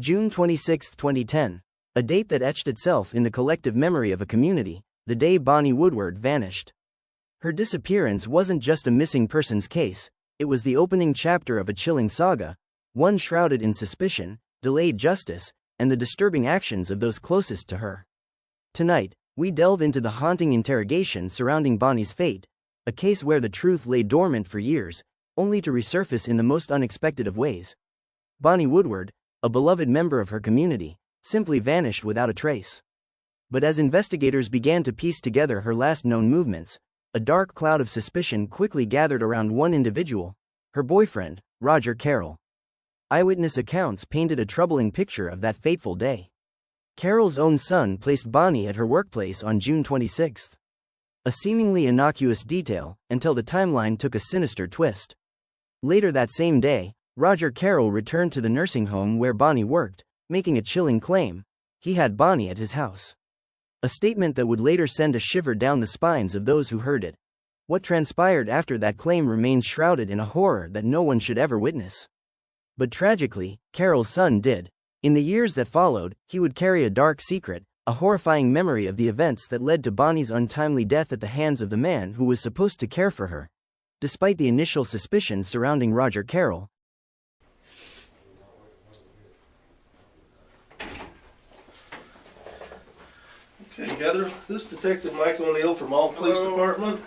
June 26, 2010. A date that etched itself in the collective memory of a community, the day Bonnie Woodward vanished. Her disappearance wasn't just a missing persons case, it was the opening chapter of a chilling saga, one shrouded in suspicion, delayed justice, and the disturbing actions of those closest to her. Tonight, we delve into the haunting interrogation surrounding Bonnie's fate, a case where the truth lay dormant for years, only to resurface in the most unexpected of ways. Bonnie Woodward, a beloved member of her community, simply vanished without a trace. But as investigators began to piece together her last known movements, a dark cloud of suspicion quickly gathered around one individual, her boyfriend, Roger Carroll. Eyewitness accounts painted a troubling picture of that fateful day. Carroll's own son placed Bonnie at her workplace on June 26. A seemingly innocuous detail, until the timeline took a sinister twist. Later that same day, Roger Carroll returned to the nursing home where Bonnie worked, making a chilling claim: he had Bonnie at his house. A statement that would later send a shiver down the spines of those who heard it. What transpired after that claim remains shrouded in a horror that no one should ever witness. But tragically, Carroll's son did. In the years that followed, he would carry a dark secret, a horrifying memory of the events that led to Bonnie's untimely death at the hands of the man who was supposed to care for her. Despite the initial suspicions surrounding Roger Carroll. Okay, Heather, this is Detective Michael O'Neill from Alton Police Department.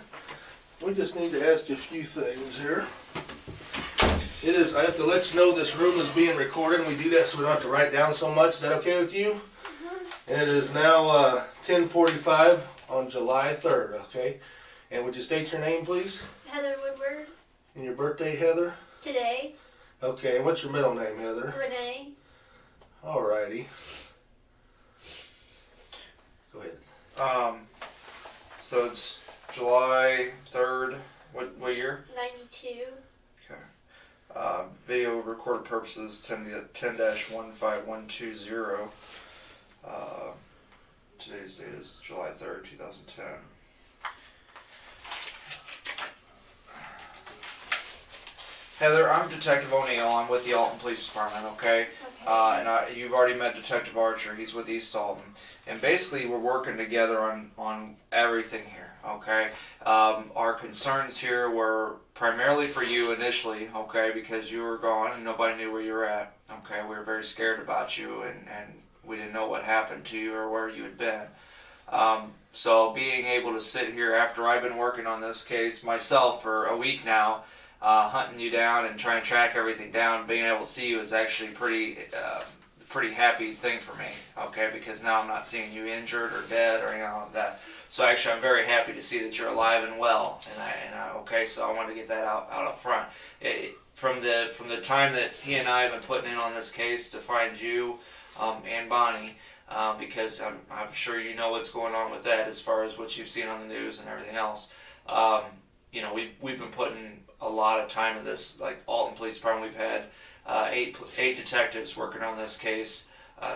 We just need to ask you a few things here. I have to let you know this room is being recorded, and we do that so we don't have to write down so much. Is that okay with you? And it is now 10:45 on July 3rd, okay? And would you state your name, please? Heather Woodward. And your birthday, Heather? Today. Okay, and what's your middle name, Heather? Renee. Alrighty. Go ahead. So it's July 3rd, what year? 92. Okay. Video recorded purposes 10-15120. Today's date is July 3rd, 2010. Heather, I'm Detective O'Neill. I'm with the Alton Police Department, okay? You've already met Detective Archer. He's with East Alton. And basically, we're working together on everything here, okay? Our concerns here were primarily for you initially, okay, because you were gone and nobody knew where you were at, okay? We were very scared about you, and we didn't know what happened to you or where you had been. So being able to sit here after I've been working on this case myself for a week now, hunting you down and trying to track everything down, being able to see you is actually pretty happy thing for me, okay, because now I'm not seeing you injured or dead or anything like that. So actually I'm very happy to see that you're alive and well, okay, so I wanted to get that out up front. From the time that he and I have been putting in on this case to find you and Bonnie, because I'm sure you know what's going on with that as far as what you've seen on the news and everything else. We've been putting a lot of time in this. Like Alton Police Department, we've had eight detectives working on this case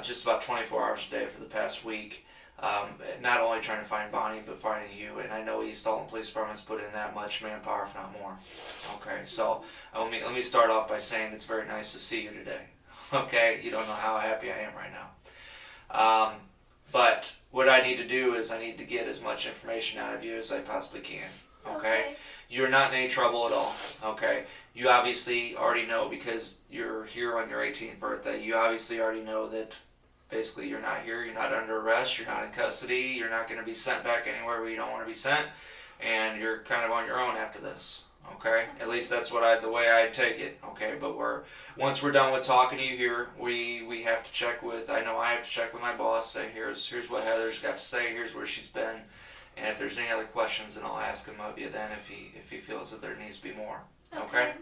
just about 24 hours a day for the past week. Not only trying to find Bonnie, but finding you. And I know East Alton Police Department's put in that much manpower, if not more. Okay, so let me start off by saying it's very nice to see you today. Okay, you don't know how happy I am right now. But what I need to do is I need to get as much information out of you as I possibly can. Okay? You're not in any trouble at all. Okay? You obviously already know, because you're here on your 18th birthday, you obviously already know that basically you're not here, you're not under arrest, you're not in custody, you're not going to be sent back anywhere where you don't want to be sent, and you're kind of on your own after this. Okay? At least that's the way I take it. Okay? But once we're done with talking to you here, we have to check with, I know I have to check with my boss, say here's what Heather's got to say, here's where she's been, and if there's any other questions, then I'll ask him of you then if he feels that there needs to be more. Okay?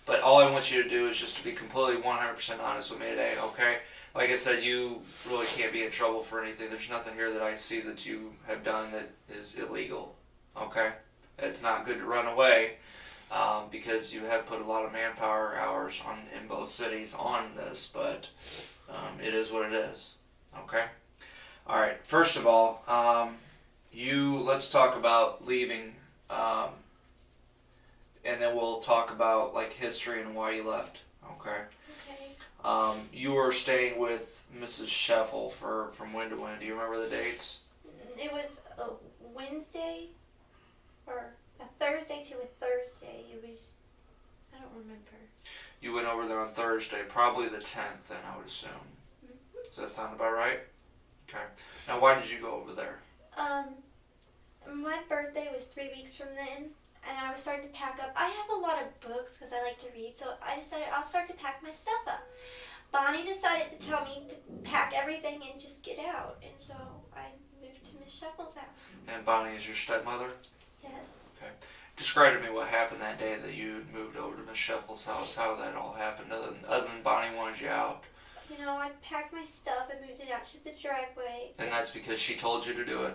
But all I want you to do is just to be completely 100% honest with me today, okay? Like I said, you really can't be in trouble for anything. There's nothing here that I see that you have done that is illegal, okay? It's not good to run away because you have put a lot of manpower hours in both cities on this, but it is what it is, okay? All right, first of all, let's talk about leaving, and then we'll talk about like history and why you left. Okay. You were staying with Mrs. Sheffel from when to when? Do you remember the dates? It was a Wednesday or a Thursday to a Thursday. It was, I don't remember. You went over there on Thursday, probably the 10th, then I would assume. Does that sound about right? Okay. Now, why did you go over there? My birthday was 3 weeks from then, and I was starting to pack up. I have a lot of books because I like to read, so I decided I'll start to pack my stuff up. Bonnie decided to tell me to pack everything and just get out, and so I moved to Miss Sheffel's house. And Bonnie is your stepmother? Yes. Okay. Describe to me what happened that day that you moved over to Miss Sheffel's house, how that all happened, other than Bonnie wanted you out. You know, I packed my stuff and moved it out to the driveway. And that's because she told you to do it?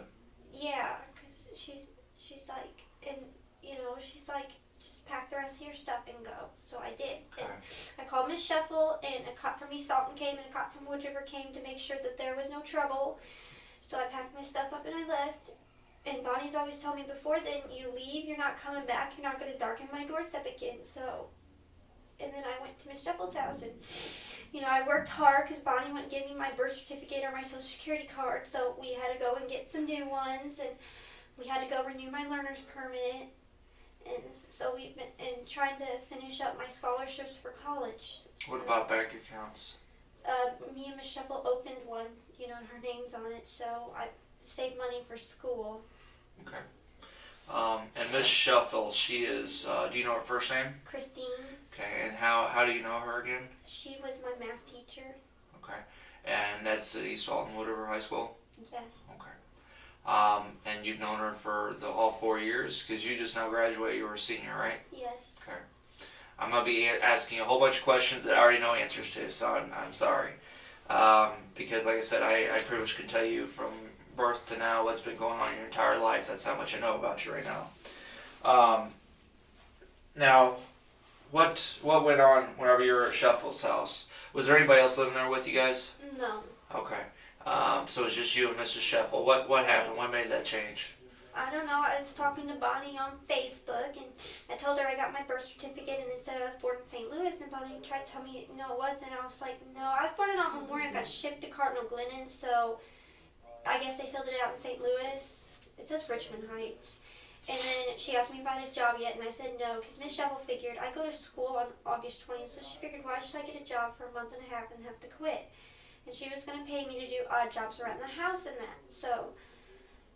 Yeah, because she's like, and you know, she's like, just pack the rest of your stuff and go. So I did. Okay. And I called Miss Sheffel, and a cop from East Alton came, and a cop from Wood River came to make sure that there was no trouble. So I packed my stuff up and I left. And Bonnie's always told me before then, you leave, you're not coming back, you're not going to darken my doorstep again. So, and then I went to Miss Sheffel's house, and you know, I worked hard because Bonnie wouldn't give me my birth certificate or my social security card, so we had to go and get some new ones, and we had to go renew my learner's permit, and so we've been trying to finish up my scholarships for college. What about bank accounts? Me and Miss Sheffel opened one, you know, and her name's on it, so I saved money for school. Okay. And Miss Sheffel, she is, do you know her first name? Christine, Okay, and how do you know her again? she was my math teacher. Okay. And that's at East Alton Wood River High School? Yes. Okay. And you've known her for all 4 years? Because you just now graduated, you were a senior, right? Yes. Okay. I'm going to be asking you a whole bunch of questions that I already know answers to, so I'm sorry. Because like I said, I pretty much can tell you from birth to now what's been going on in your entire life. That's how much I know about you right now. Now, what went on whenever you were at Sheffel's house? Was there anybody else living there with you guys? No. Okay. So it was just you and Mrs. Sheffel. What happened? What made that change? I don't know. I was talking to Bonnie on Facebook, and I told her I got my birth certificate, and it said I was born in St. Louis, and Bonnie tried to tell me no, it wasn't. I was like, no, I was born in Alton Memorial, got shipped to Cardinal Glennon, so I guess they filled it out in St. Louis. It says Richmond Heights. And then she asked me if I had a job yet, and I said no, because Miss Sheffel figured I go to school on August 20th, so she figured why should I get a job for a month and a half and have to quit? And she was going to pay me to do odd jobs around the house and that. So,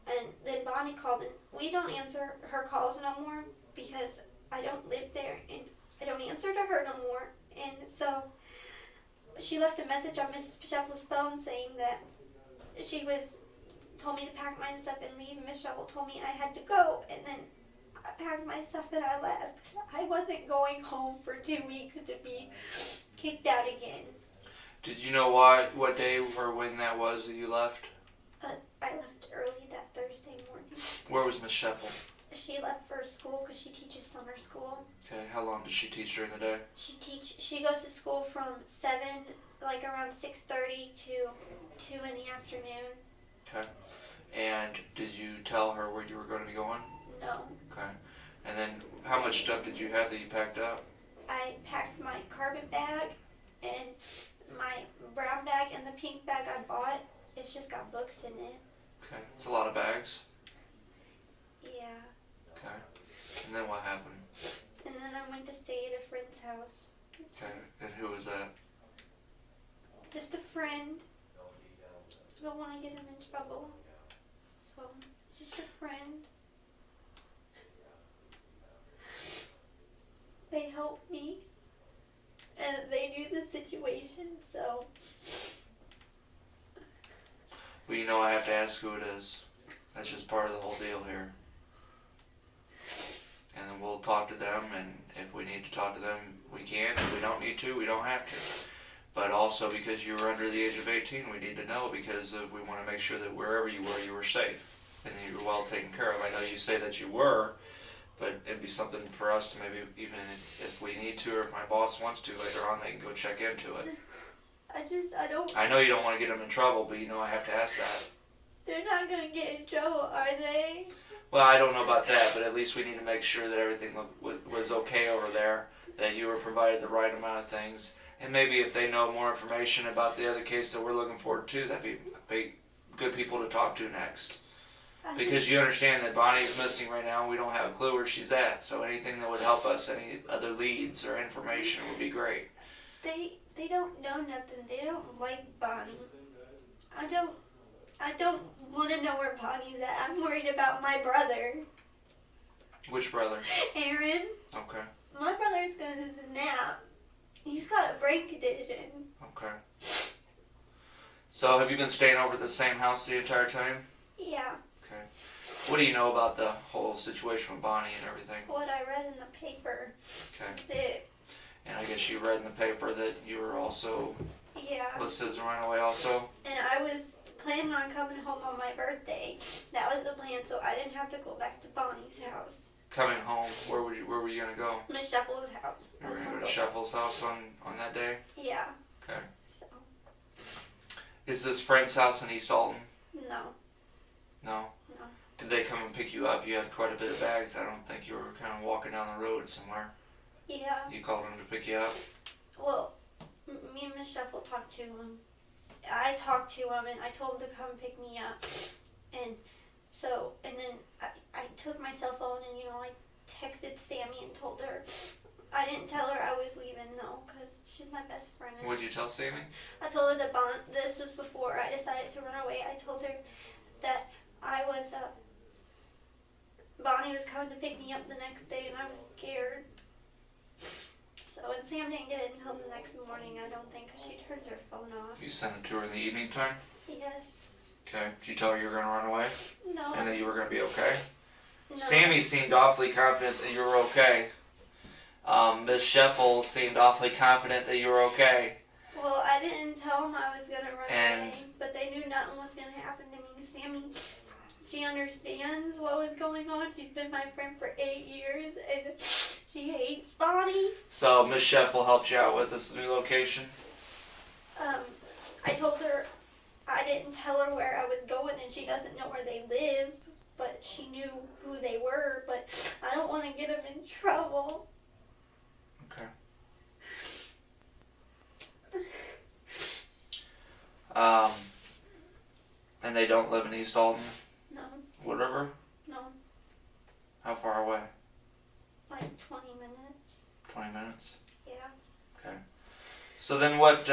and then Bonnie called, and we don't answer her calls no more because I don't live there, and I don't answer to her no more. And so she left a message on Miss Sheffel's phone saying that she told me to pack my stuff and leave, and Miss Sheffel told me I had to go, and then I packed my stuff and I left. I wasn't going home for 2 weeks to be kicked out again. Did you know what day or when that was that you left? I left early that Thursday morning. Where was Miss Sheffel? She left for school because she teaches summer school. Okay, how long does she teach during the day? She goes to school from 7, like around 6:30 to 2 in the afternoon. Okay. And did you tell her where you were going to be going? No. Okay. And then how much stuff did you have that you packed up? I packed my carpet bag and my brown bag and the pink bag I bought. It's just got books in it. Okay. It's a lot of bags. Yeah. Okay. And then what happened? And then I went to stay at a friend's house. Okay. And who was that? Just a friend. I don't want to get him in trouble. So, just a friend. They helped me. And they knew the situation, so. Well, you know I have to ask who it is. That's just part of the whole deal here. And then we'll talk to them, and if we need to talk to them, we can. If we don't need to, we don't have to. But also because you were under the age of 18, we need to know because we want to make sure that wherever you were safe and you were well taken care of. I know you say that you were, but it'd be something for us to maybe, even if we need to or if my boss wants to later on, they can go check into it. I don't. I know you don't want to get them in trouble, but you know I have to ask that. They're not gonna get in trouble, are they? Well, I don't know about that, but at least we need to make sure that everything was okay over there, that you were provided the right amount of things, And maybe if they know more information about the other case that we're looking forward to, that'd be good people to talk to next. Because you understand that Bonnie's missing right now and we don't have a clue where she's at. So anything that would help us, any other leads or information would be great. They don't know nothing. They don't like Bonnie. I don't want to know where Bonnie's at. I'm worried about my brother. Which brother? Aaron. Okay. My brother's gonna snap. He's got a brain condition. Okay. So have you been staying over at the same house the entire time? Yeah. Okay. What do you know about the whole situation with Bonnie and everything? What I read in the paper. Okay. That's it. And I guess you read in the paper that you were also Yeah. listed as a runaway also? And I was planning on coming home on my birthday. That was the plan, so I didn't have to go back to Bonnie's house. Coming home, where were you gonna go? Miss Shuffle's house. You were gonna go to Shuffle's house on that day? Yeah. Okay. So, Is this friend's house in East Alton? no. No? No. Did they come and pick you up? You had quite a bit of bags. I don't think you were kind of walking down the road somewhere. Yeah. You called them to pick you up? Well, me and Miss Shuffle talked to him. I talked to him and I told him to come pick me up. And so, and then I took my cell phone and, I texted Sammy and told her. I didn't tell her I was leaving, though, because she's my best friend. What'd you tell Sammy? I told her that this was before I decided to run away. I told her that Bonnie was coming to pick me up the next day and I was scared. So, and Sam didn't get it until the next morning, I don't think, because she turns her phone off. You sent it to her in the evening time? Yes. Okay. Did you tell her you were going to run away? No. And that you were going to be okay? No. Sammy seemed awfully confident that you were okay. Miss Sheffel seemed awfully confident that you were okay. Well, I didn't tell them I was going to run And- away, but they knew nothing was going to happen to me. Sammy, she understands what was going on. She's been my friend for 8 years, and she hates Bonnie. So Miss Sheffel helped you out with this new location? I told her I didn't tell her where I was going, and she doesn't know where they live, but she knew who they were, but I don't want to get them in trouble. Okay. And they don't live in East Alton? No, Wood River? no, How far away? like 20 minutes. 20 minutes? Yeah. Okay. So then what,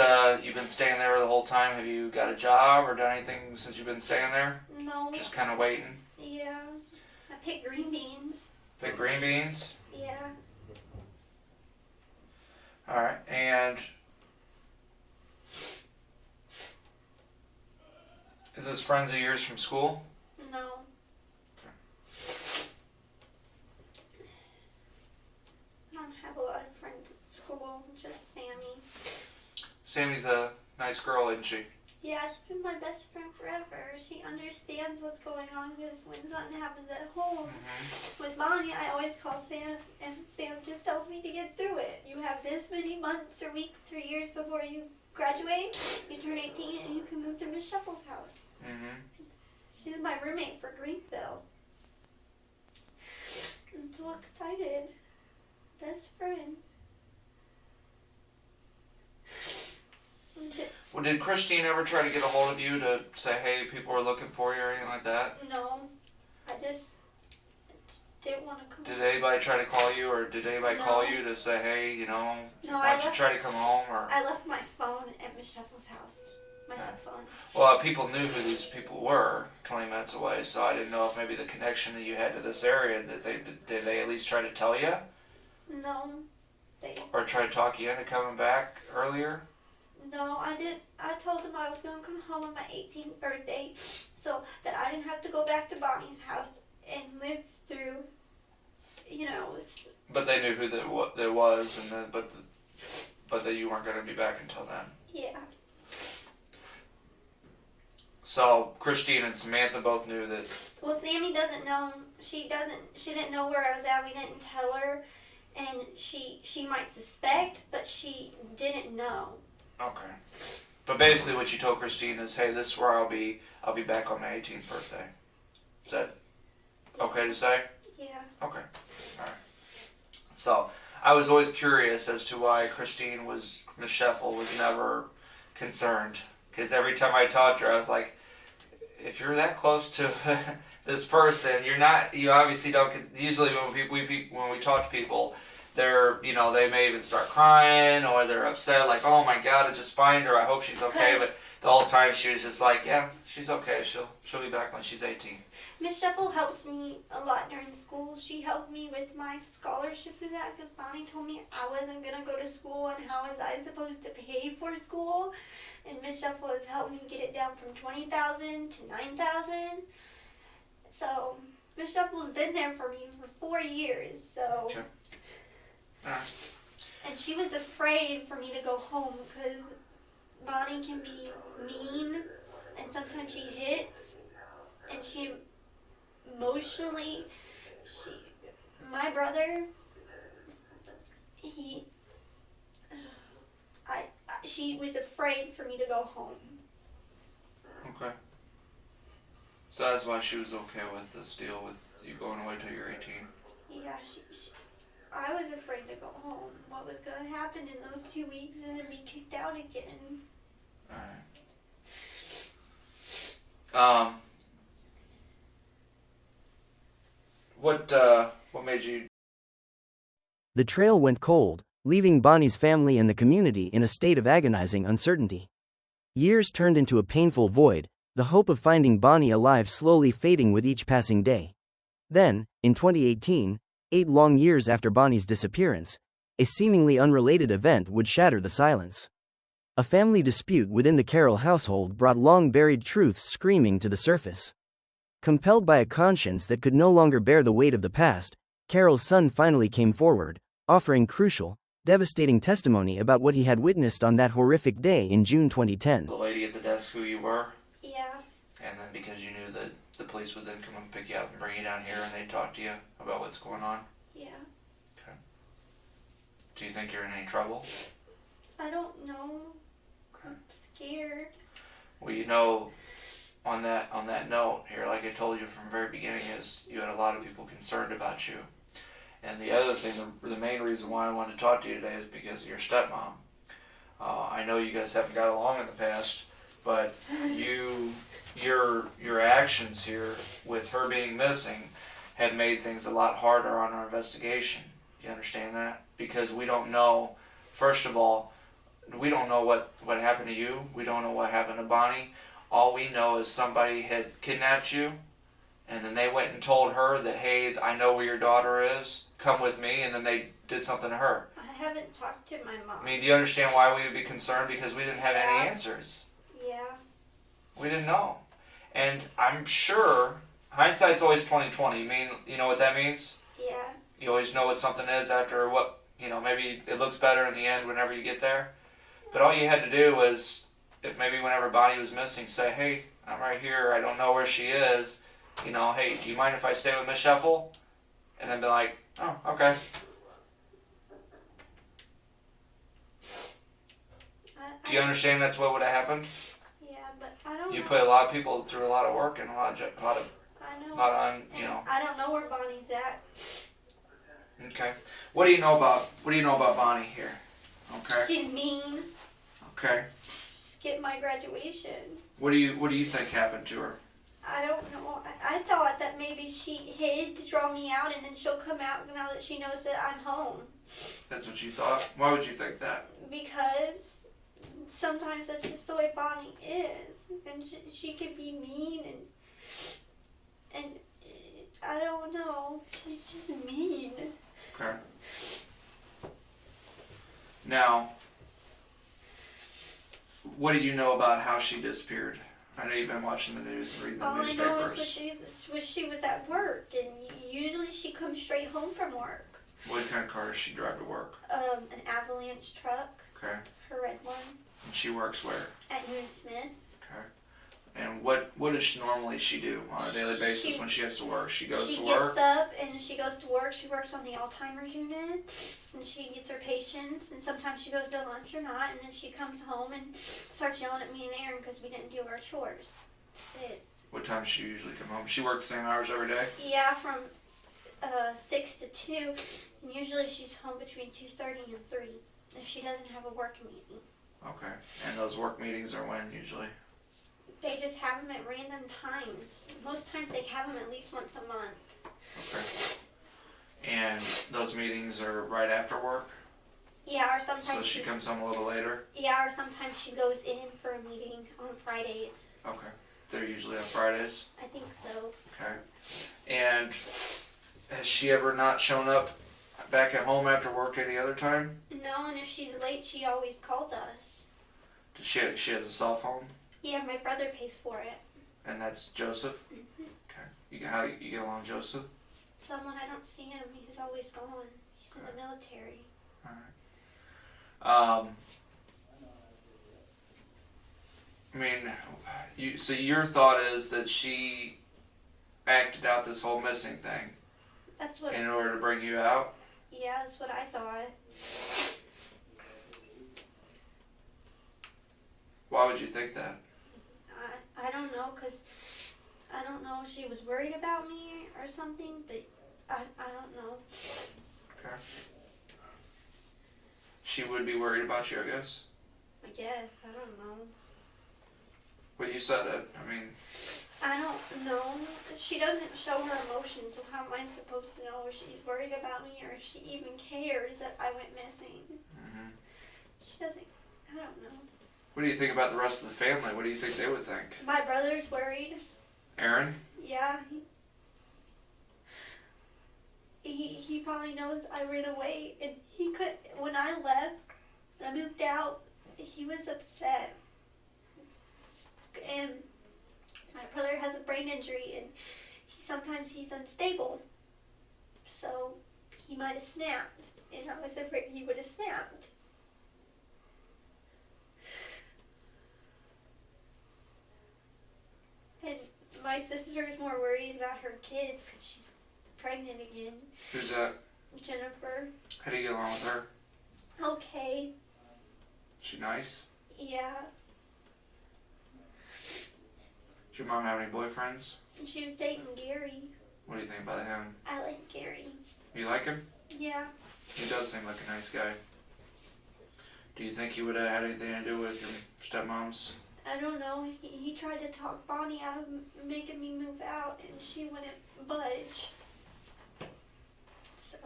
you've been staying there the whole time? Have you got a job or done anything since you've been staying there? No. Just kind of waiting? Yeah. I picked green beans. Pick green beans? Yeah. Alright, and is this friends of yours from school? No. I don't have a lot of friends at school, just Sammy. Sammy's a nice girl, isn't she? Yeah, she's been my best friend forever. She understands what's going on because when something happens at home with Bonnie, I always call Sam, and Sam just tells me to get through it. You have this many months or weeks or years before you graduate, you turn 18, and you can move to Miss Shuffle's house. Mm-hmm. She's my roommate for Greenville. I'm so excited. Best friend. Well, did Christine ever try to get a hold of you to say, hey, people are looking for you or anything like that? No, I just didn't want to come. Did anybody try to call you, or did anybody No. call you to say, hey, No, why don't you try to come home? Or I left my phone at Miss Shuffle's house. My Okay. cell phone. well, people knew who these people were 20 minutes away, so I didn't know if maybe the connection that you had to this area, that did they at least try to tell you, No, they. or try to talk you into coming back earlier? No, I didn't. I told them I was going to come home on my 18th birthday, so that I didn't have to go back to Bonnie's house and live through, But they knew who there was, and then but that you weren't going to be back until then. yeah. So Christine and Samantha both knew that. Well, Sammy doesn't know. She didn't know where I was at. We didn't tell her, and she might suspect, but she didn't know. Okay. But basically, what you told Christine is, hey, this is where I'll be. I'll be back on my 18th birthday. Is that okay to say? Yeah. Okay. All right. So I was always curious as to why Christine was Miss Sheffel was never concerned. Because every time I talked to her, I was like, if you're that close to this person, you obviously don't, usually when we talk to people, they may even start crying or they're upset, like, oh my God, I just find her, I hope she's okay. But the whole time she was just like, yeah, she's okay, she'll be back when she's 18. Miss Sheffel helps me a lot during school. She helped me with my scholarships and that because Bonnie told me I wasn't going to go to school and how was I supposed to pay for school. And Miss Sheffel has helped me get it down from $20,000 to $9,000. So Miss Sheffel's been there for me for 4 years. So, Okay. and she was afraid for me to go home because Bonnie can be mean and sometimes she hits and she emotionally, my brother, she was afraid for me to go home. Okay. So that's why she was okay with this deal with you going away till you're 18. Yeah, I was afraid to go home. What was going to happen in those 2 weeks and then be kicked out again. Alright. What made you? The trail went cold, leaving Bonnie's family and the community in a state of agonizing uncertainty. Years turned into a painful void, the hope of finding Bonnie alive slowly fading with each passing day. Then, in 2018, 8 long years after Bonnie's disappearance, a seemingly unrelated event would shatter the silence. A family dispute within the Carroll household brought long-buried truths screaming to the surface. Compelled by a conscience that could no longer bear the weight of the past, Carroll's son finally came forward, offering crucial, devastating testimony about what he had witnessed on that horrific day in June 2010. The lady at the desk who you were? Yeah. And then because you knew that the police would then come and pick you up and bring you down here and they'd talk to you about what's going on? Yeah. Okay. Do you think you're in any trouble? I don't know. I'm scared. Well, on that note here, like I told you from the very beginning, is you had a lot of people concerned about you. And the other thing, the main reason why I wanted to talk to you today is because of your stepmom. I know you guys haven't got along in the past, but your actions here with her being missing had made things a lot harder on our investigation. Do you understand that? Because we don't know, first of all, we don't know what happened to you. We don't know what happened to Bonnie. All we know is somebody had kidnapped you, and then they went and told her that, hey, I know where your daughter is, come with me, and then they did something to her. I haven't talked to my mom. I mean, do you understand why we would be concerned? Because we didn't have any answers. Yeah. We didn't know. And I'm sure, hindsight's always 20/20. You know what that means? Yeah. You always know what something is after maybe it looks better in the end whenever you get there. But all you had to do was, if maybe whenever Bonnie was missing, say, hey, I'm right here, I don't know where she is. Hey, do you mind if I stay with Miss Sheffel? And then be like, oh, okay. Do you understand that's what would have happened? Yeah, but I don't know. You put a lot of people through a lot of work and a lot of I know. I don't know where Bonnie's at. Okay. What do you know about Bonnie here? Okay. She's mean. Okay. Skipped my graduation. What do you think happened to her? I don't know. I thought that maybe she hid to draw me out and then she'll come out now that she knows that I'm home. That's what you thought? Why would you think that? Because sometimes that's just the way Bonnie is. And she can be mean and I don't know. She's just mean. Okay. Now, what do you know about how she disappeared? I know you've been watching the news and reading the newspapers. All I know is she was at work, and usually she comes straight home from work. What kind of car does she drive to work? An Avalanche truck. Okay. Her red one. And she works where? At New Smith. Okay. And what does she normally do on a daily basis when she has to work? She goes to work? She gets up and she goes to work. She works on the Alzheimer's unit, and she gets her patients, and sometimes she goes to lunch or not, and then she comes home and starts yelling at me and Aaron because we didn't do our chores. That's it. What time does she usually come home? She works the same hours every day? Yeah, from 6 to 2, and usually she's home between 2:30 and 3. if she doesn't have a work meeting. Okay. And those work meetings are when usually? They just have them at random times. Most times they have them at least once a month. Okay. And those meetings are right after work? Yeah, or sometimes So she comes home a little later? Yeah, or sometimes she goes in for a meeting on Fridays. Okay. They're usually on Fridays? I think so. Okay. And has she ever not shown up back at home after work any other time? No, and if she's late, she always calls us. Does she has a cell phone? Yeah, my brother pays for it. And that's Joseph? Okay. How you get along with Joseph? Someone I don't see him, he's always gone. He's in the military. Alright. I mean, so your thought is that she acted out this whole missing thing That's what. in order to bring you out? Yeah, that's what I thought. Why would you think that? I don't know, cause I don't know if she was worried about me or something, but I don't know. Okay. She would be worried about you, I guess. I guess I don't know. Well, you said it. I mean, I don't know. She doesn't show her emotions, so how am I supposed to know if she's worried about me or if she even cares that I went missing? She doesn't. I don't know. what do you think about the rest of the family? What do you think they would think? My brother's worried. Aaron? Yeah. He probably knows I ran away, and he could. When I left, I moved out. He was upset, and my brother has a brain injury, and sometimes he's unstable. So he might have snapped, and I was afraid he would have snapped. And my sister is more worried about her kids because she's pregnant again. Who's that? Jennifer. How do you get along with her? Okay. She nice? Yeah. Does your mom have any boyfriends? She was dating Gary. What do you think about him? I like Gary. You like him? Yeah. He does seem like a nice guy. Do you think he would have had anything to do with your stepmoms? I don't know. He tried to talk Bonnie out of making me move out, and she wouldn't budge. So.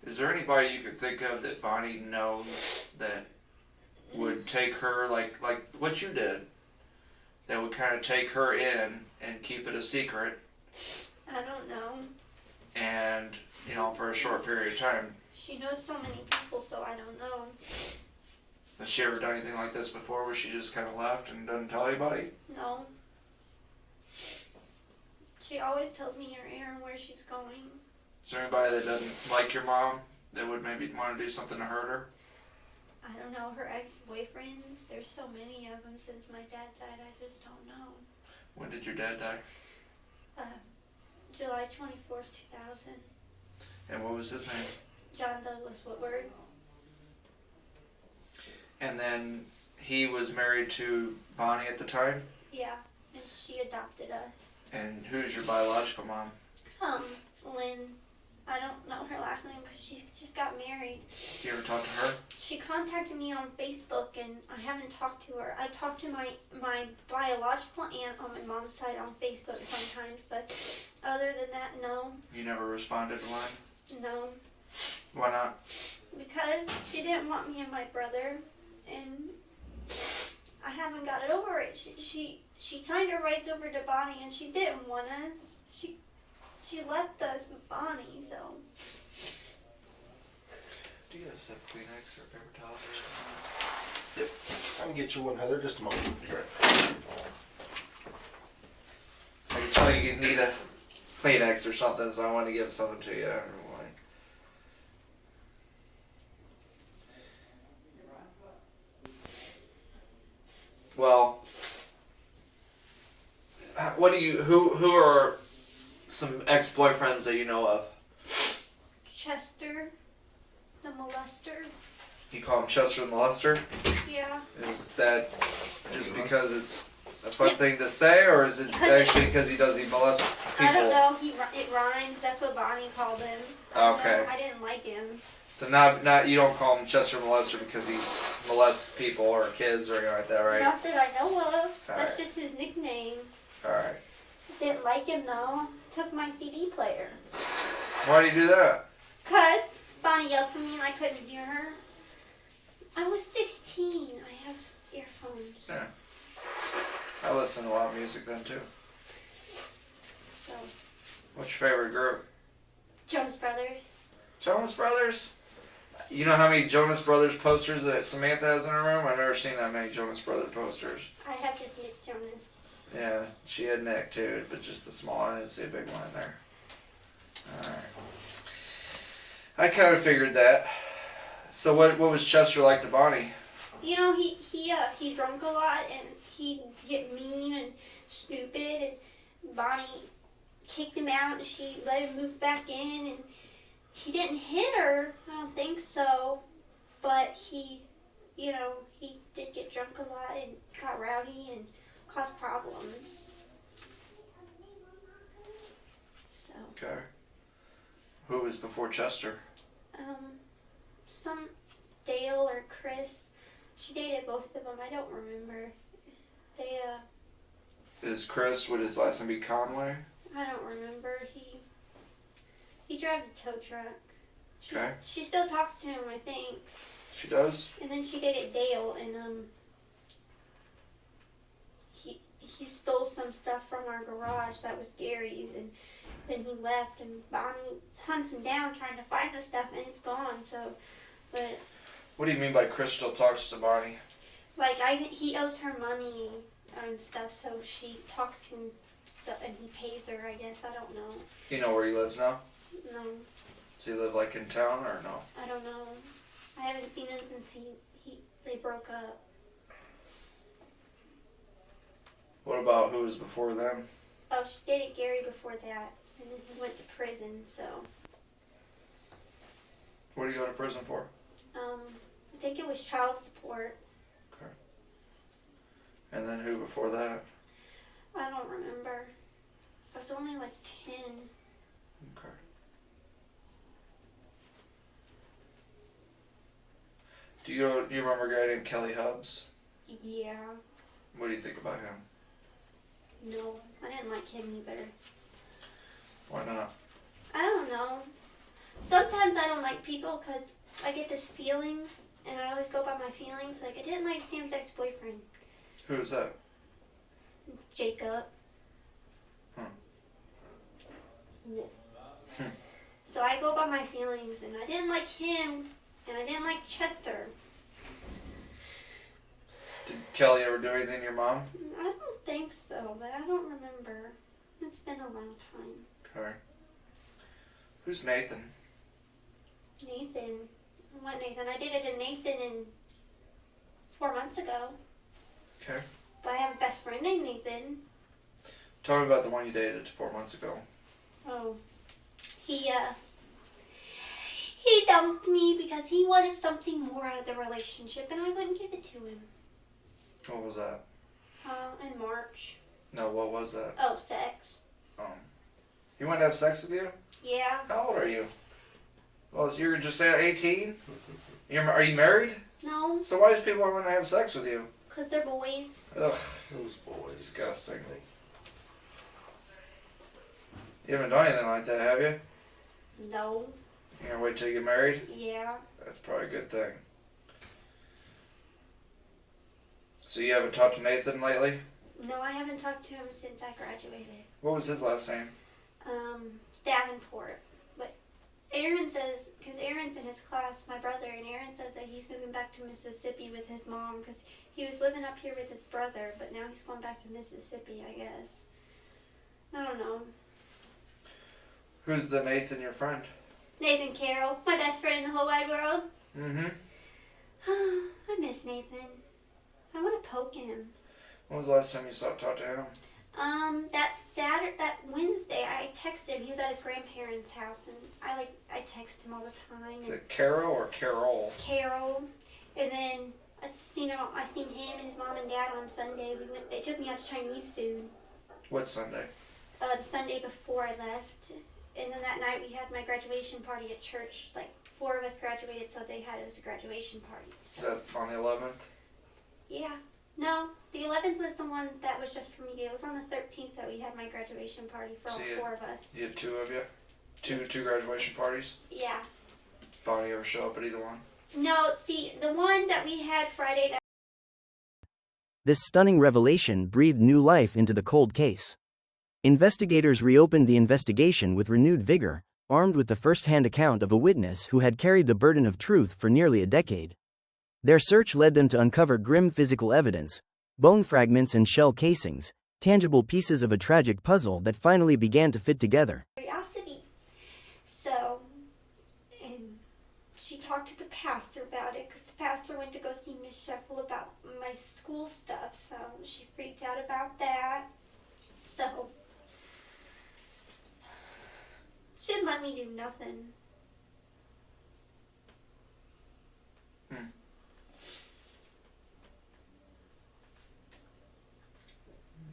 Is there anybody you could think of that Bonnie knows that would take her, like what you did, that would kind of take her in and keep it a secret I don't know. and, you know, for a short period of time? She knows so many people, so I don't know. Has she ever done anything like this before where she just kind of left and doesn't tell anybody? No. She always tells me or Aaron where she's going. Is there anybody that doesn't like your mom that would maybe want to do something to hurt her? I don't know. Her ex-boyfriends, there's so many of them since my dad died, I just don't know. When did your dad die? July 24th, 2000. And what was his name? John Douglas Woodward. And then he was married to Bonnie at the time? Yeah, and she adopted us. And who's your biological mom? Lynn. I don't know her last name because she just got married. Do you ever talk to her? She contacted me on Facebook, and I haven't talked to her. I talked to my biological aunt on my mom's side on Facebook sometimes, but other than that, no. You never responded to Lynn? No. Why not? Because she didn't want me and my brother, and I haven't got it over it. She signed her rights over to Bonnie, and she didn't want us. She left us with Bonnie, so. Do you have a set of Kleenex or paper towels? Yep. I can get you one, Heather. Just a moment. Be right back. I can tell you need a Kleenex or something, so I wanted to give something to you. I don't know why. Well, what do you? Who are some ex-boyfriends that you know of? Chester, the molester. You call him Chester the Molester? Yeah. Is that just because it's fun thing to say, or is it actually because he molest people? I don't know. It rhymes. That's what Bonnie called him. I don't Okay. know. I didn't like him. So not you don't call him Chester Molester because he molests people or kids or anything like that, right? Not that I know of. That's Alright. just his nickname. All right. Didn't like him though. Took my CD player. Why do you do that? 'Cause Bonnie yelled for me and I couldn't hear her. I was 16. I have earphones. Yeah. I listen to a lot of music then too. So, What's your favorite group? Jonas Brothers. Jonas Brothers. You know how many Jonas Brothers posters that Samantha has in her room? I've never seen that many Jonas Brothers posters. I have just Nick Jonas. Yeah, she had Nick too, but just the small one. I didn't see a big one in there. Alright. I kind of figured that. So what was Chester like to Bonnie? You know, he drunk a lot and he'd get mean and stupid, and Bonnie kicked him out and she let him move back in, and he didn't hit her, I don't think so, but he did get drunk a lot and got rowdy and caused problems. So, Okay. Who was before Chester? some Dale or Chris, she dated both of them, I don't remember. They, Is Chris, would his last name be Conway? I don't remember. He drives a tow truck. Okay. She still talks to him, I think. She does? And then she dated Dale, and he stole some stuff from our garage that was Gary's, and then he left, and Bonnie hunts him down trying to find the stuff, and it's gone. So, but What do you mean by Chris still talks to Bonnie? like he owes her money and stuff, so she talks to him, so, and he pays her. I guess I don't know. You know where he lives now? No. Does he live like in town or no? I don't know. I haven't seen him since they broke up. What about who was before them? Oh, she dated Gary before that, and then he went to prison. So, What did he go to prison for? I think it was child support. And then who before that? I don't remember. I was only like 10. Okay. Do you remember a guy named Kelly Hubbs? Yeah. What do you think about him? No, I didn't like him either. Why not? I don't know. Sometimes I don't like people because I get this feeling, and I always go by my feelings. Like, I didn't like Sam's ex-boyfriend, Who is that? Jacob. Hmm. Yeah. Hmm. So I go by my feelings, and I didn't like him, and I didn't like Chester. Did Kelly ever do anything to your mom? I don't think so, but I don't remember. It's been a long time. Okay. Who's Nathan? Nathan. What Nathan? I dated a Nathan 4 months ago. Okay. But I have a best friend named Nathan. Tell me about the one you dated 4 months ago. Oh. He dumped me because he wanted something more out of the relationship, and I wouldn't give it to him. What was that? In March. No, what was that? Oh, sex. He wanted to have sex with you? Yeah. How old are you? Well, so you're just 18? Are you married? No, So why does people want to have sex with you? because they're boys. Ugh, Those boys. disgusting. You haven't done anything like that, have you? No. You gonna wait till you get married? Yeah. That's probably a good thing. So you haven't talked to Nathan lately? No, I haven't talked to him since I graduated. What was his last name? Davenport. But Aaron says, because Aaron's in his class, my brother, and Aaron says that he's moving back to Mississippi with his mom because he was living up here with his brother, but now he's going back to Mississippi, I guess. I don't know. Who's the Nathan, your friend? Nathan Carroll, my best friend in the whole wide world. Mm-hmm. I miss Nathan. I want to poke him. When was the last time you talked to him? That Wednesday, I texted him. He was at his grandparents' house, and I text him all the time. Is it Carol or Carol? Carol, and then I seen him and his mom and dad on Sunday. They took me out to Chinese food. What Sunday? The Sunday before I left, and then that night we had my graduation party at church. Like 4 of us graduated, so they had it as a graduation party. Is that on the 11th? Yeah. No, the 11th was the one that was just for me. It was on the 13th that we had my graduation party for all 4 of us. You had 2 of you? Two graduation parties? Yeah. Bonnie ever show up at either one? No, see, the one that we had Friday night. This stunning revelation breathed new life into the cold case. Investigators reopened the investigation with renewed vigor, armed with the first-hand account of a witness who had carried the burden of truth for nearly a decade. Their search led them to uncover grim physical evidence, bone fragments and shell casings, tangible pieces of a tragic puzzle that finally began to fit together. Curiosity. So, and she talked to the pastor about it because the pastor went to go see Miss Sheffel about my school stuff, so she freaked out about that. So, she didn't let me do nothing.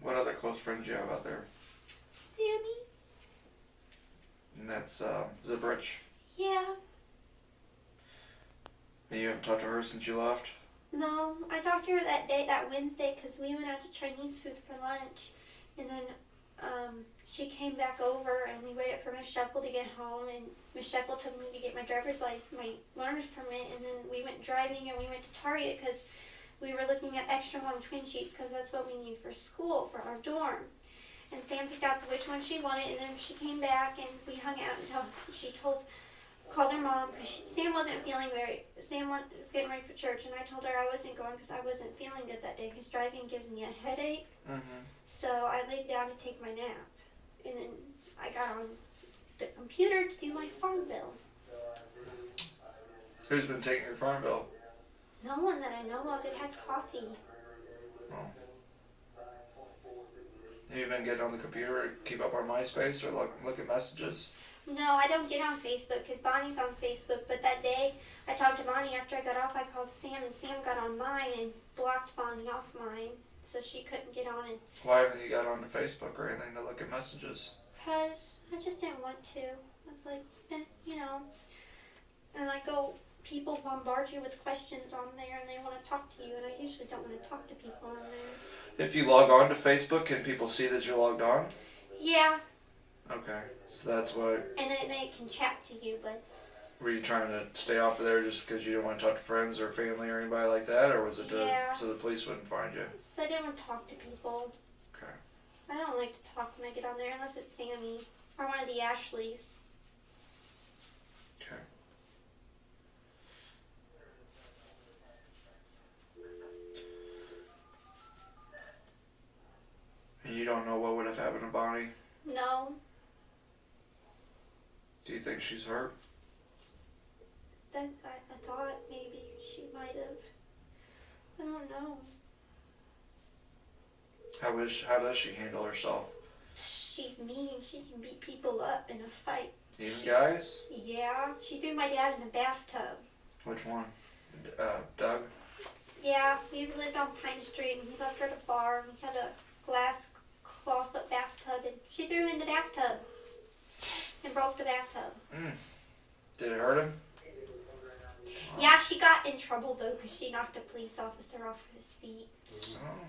What other close friends you have out there? Sammy? And that's Zibrich. Yeah. And you haven't talked to her since you left? No, I talked to her that Wednesday, because we went out to Chinese food for lunch, and then she came back over, and we waited for Miss Sheffel to get home, and Miss Sheffel took me to get my driver's license, my learner's permit, and then we went driving, and we went to Target, because we were looking at extra long twin sheets, because that's what we need for school, for our dorm. And Sam picked out which one she wanted, and then she came back, and we hung out until she called her mom, because Sam wasn't feeling Sam was getting ready for church, and I told her I wasn't going because I wasn't feeling good that day, because driving gives me a headache. So I laid down to take my nap, and then I got on the computer to do my farm bill. Who's been taking your farm bill? No one that I know of. It had coffee. Oh. Have you been getting on the computer to keep up on MySpace or look at messages? No, I don't get on Facebook because Bonnie's on Facebook, but that day I talked to Bonnie after I got off. I called Sam, and Sam got on mine and blocked Bonnie off mine, so she couldn't get on it. Why haven't you got onto Facebook or anything to look at messages? Because I just didn't want to. I was like, and people bombard you with questions on there, and they want to talk to you, and I usually don't want to talk to people on there. If you log on to Facebook, can people see that you're logged on? Yeah. Okay, so that's what... And then they can chat to you, but... Were you trying to stay off of there just because you didn't want to talk to friends or family or anybody like that, or was it so the police wouldn't find you? So I didn't want to talk to people. Okay. I don't like to talk when I get on there unless it's Sammy or one of the Ashleys. Okay. And you don't know what would have happened to Bonnie? No. Do you think she's hurt? I thought maybe she might have. I don't know. How does she handle herself? She's mean. She can beat people up in a fight. Even guys? Yeah. She threw my dad in a bathtub. Which one? Doug? Yeah. We lived on Pine Street, and he left her at a bar, and he had a glass clawfoot bathtub, and she threw him in the bathtub and broke the bathtub. Did it hurt him? Yeah, she got in trouble though because she knocked a police officer off his feet. Oh.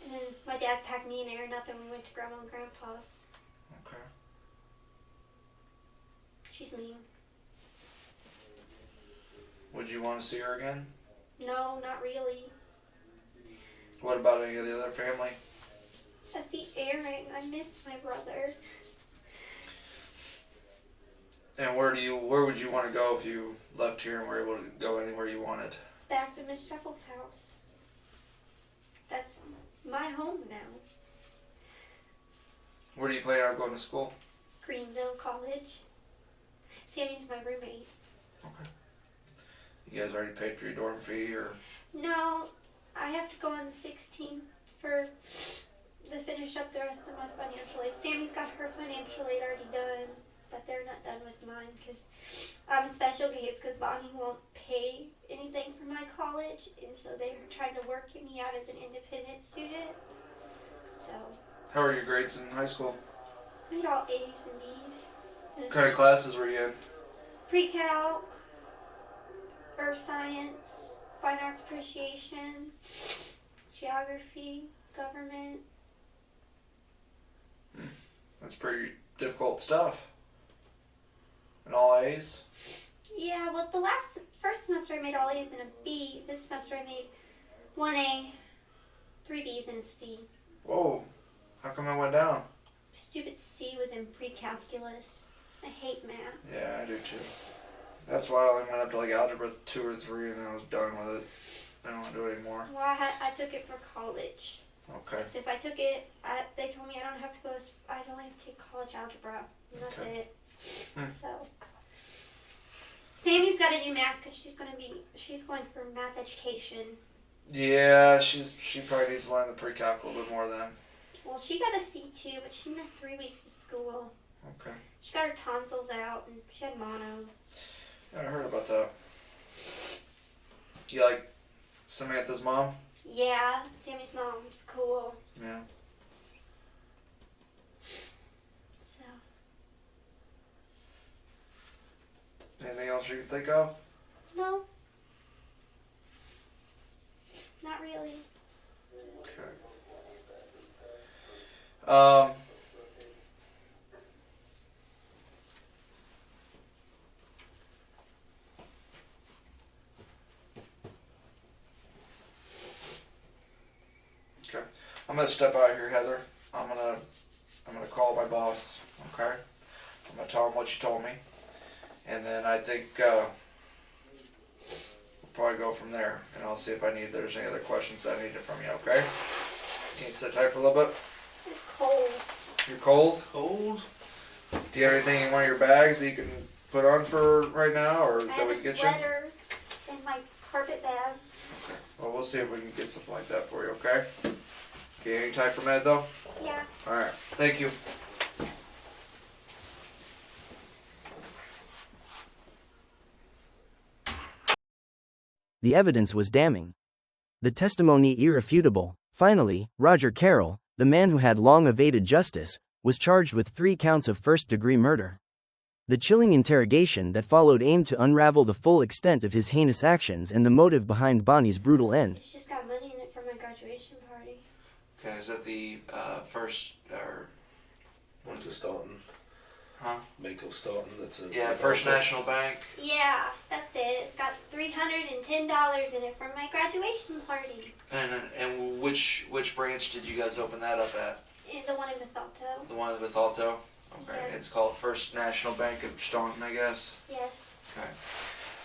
And then my dad packed me and Aaron up, and we went to Grandma and Grandpa's. Okay. She's mean. Would you want to see her again? No, not really. What about any of the other family? I see Aaron. I miss my brother. And where would you want to go if you left here and were able to go anywhere you wanted? Back to Miss Sheffel's house. That's my home now. Where do you plan on going to school? Greenville College. Sammy's my roommate. Okay. You guys already paid for your dorm fee, or? No, I have to go on the 16th to finish up the rest of my financial aid. Sammy's got her financial aid already done. but they're not done with mine because I'm a special case because Bonnie won't pay anything for my college, and so they're trying to work me out as an independent student. So How were your grades in high school? I got all A's and B's. What kind of classes were you in? Pre-calc, earth science, fine arts appreciation, geography, government. That's pretty difficult stuff. And all A's? Yeah, well, first semester I made all A's and a B. This semester I made 1A, 3 B's, and a C. Whoa. How come it went down? Stupid C was in pre-calculus. I hate math. Yeah, I do too. That's why I only went up to like algebra 2 or 3 and then I was done with it. I don't want to do it anymore. Well, I took it for college. Okay. So if I took it, they told me I don't have to go. I'd only have to take college algebra, and that's Okay. it. Hmm. So Sammy's got to do math because she's going for math education. Yeah, she probably needs to learn the pre-calc a little bit more then. Well, she got a C too, but she missed 3 weeks of school. Okay. She got her tonsils out and she had mono. Yeah, I heard about that. You like Samantha's mom? Yeah, Sammy's mom's cool. Yeah. So Anything else you can think of? no, not really. Okay. Okay. I'm gonna step out here, Heather. I'm gonna call my boss. Okay. I'm gonna tell him what you told me, and then I think we'll probably go from there. And I'll see if there's any other questions that I need from you. Okay. Can you sit tight for a little bit? It's cold. You're cold. Cold? Do you have anything in one of your bags that you can put on for right now, or I that have we a can get you? sweater in my carpet bag. Okay. Well, we'll see if we can get something like that for you. Okay. Okay. Hang tight for a minute, though. Yeah. All right. Thank you. The evidence was damning. The testimony irrefutable. Finally, Roger Carroll, the man who had long evaded justice, was charged with 3 counts of first-degree murder. The chilling interrogation that followed aimed to unravel the full extent of his heinous actions and the motive behind Bonnie's brutal end. It's just got money in it for my graduation party. Okay. Is that the first or? Went to Staunton. Huh? Mako Staunton, that's a... Yeah. First National Bank. Yeah, that's it. It's got $310 in it for my graduation party. And which branch did you guys open that up at? The one in Bethalto. The one with Alto? Okay. Yeah. It's called First National Bank of Staunton, I guess. Yes. Okay.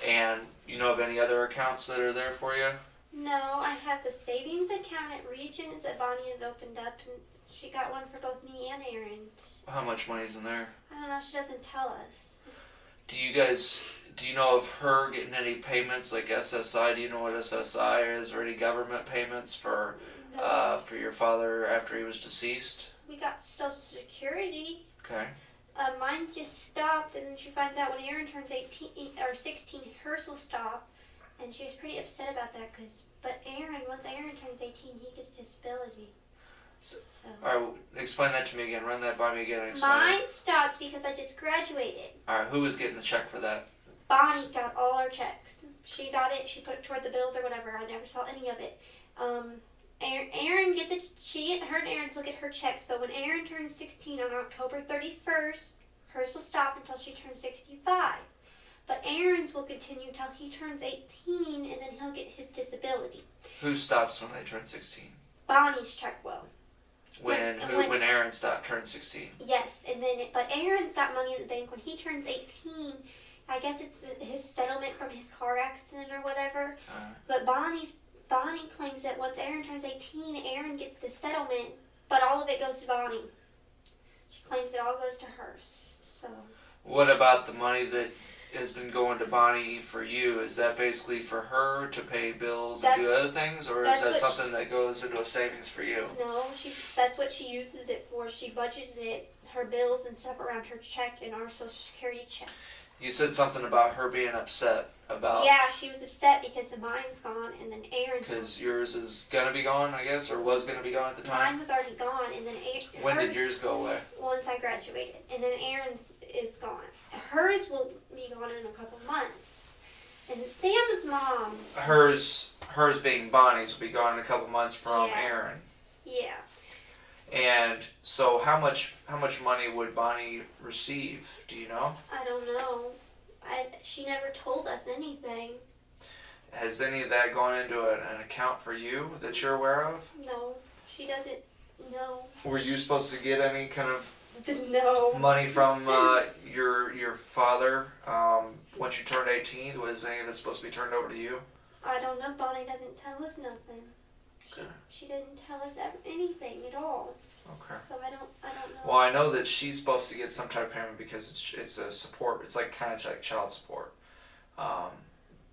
And you know of any other accounts that are there for you? No, I have the savings account at Regions that Bonnie has opened up, and she got one for both me and Aaron. How much money's in there? I don't know, she doesn't tell us. Do you know of her getting any payments like SSI? Do you know what SSI is, or any government payments for your father after he was deceased? We got Social Security. Okay. Mine just stopped, and then she finds out when Aaron turns 18 or 16, hers will stop. And she was pretty upset about that, but once Aaron turns 18, he gets disability. So, So. Alright, explain that to me again. Run that by me again and explain it. Mine stopped because I just graduated. Alright, who was getting the check for that? Bonnie got all our checks. She got it, she put it toward the bills or whatever. I never saw any of it. Aaron gets it. Her and Aaron's look at her checks, but when Aaron turns 16 on October 31st, hers will stop until she turns 65. But Aaron's will continue until he turns 18, and then he'll get his disability. Who stops when they turn 16? Bonnie's check will. When When- Aaron turns 16? Yes, but Aaron's got money in the bank when he turns 18. I guess it's his settlement from his car accident or whatever. But Bonnie claims that once Aaron turns 18, Aaron gets the settlement, but all of it goes to Bonnie. She claims it all goes to hers. So. What about the money that has been going to Bonnie for you? Is that basically for her to pay bills and do other things, or is that's that what something that goes into a savings for you? No, that's what she uses it for. She budgets it. her bills and stuff around her check and our social security checks. You said something about her being upset about. Yeah, she was upset because mine's gone and then Aaron's. Because yours is gonna be gone, I guess, or was gonna be gone at the time. Mine was already gone, and then When did yours go away? Once I graduated, and then Aaron's is gone. Hers will be gone in a couple months. And Sam's mom. Hers being Bonnie's will be gone in a couple months from Yeah. Aaron. Yeah. And so, how much money would Bonnie receive? Do you know? I don't know. She never told us anything. Has any of that gone into an account for you that you're aware of? No, she doesn't know. Were you supposed to get any kind of No. money from your father once you turned 18? Was any of it supposed to be turned over to you? I don't know. Bonnie doesn't tell us nothing. Okay. She didn't tell us anything at all. Okay. So I don't know. Well, I know that she's supposed to get some type of payment because it's a support. It's like kind of like child support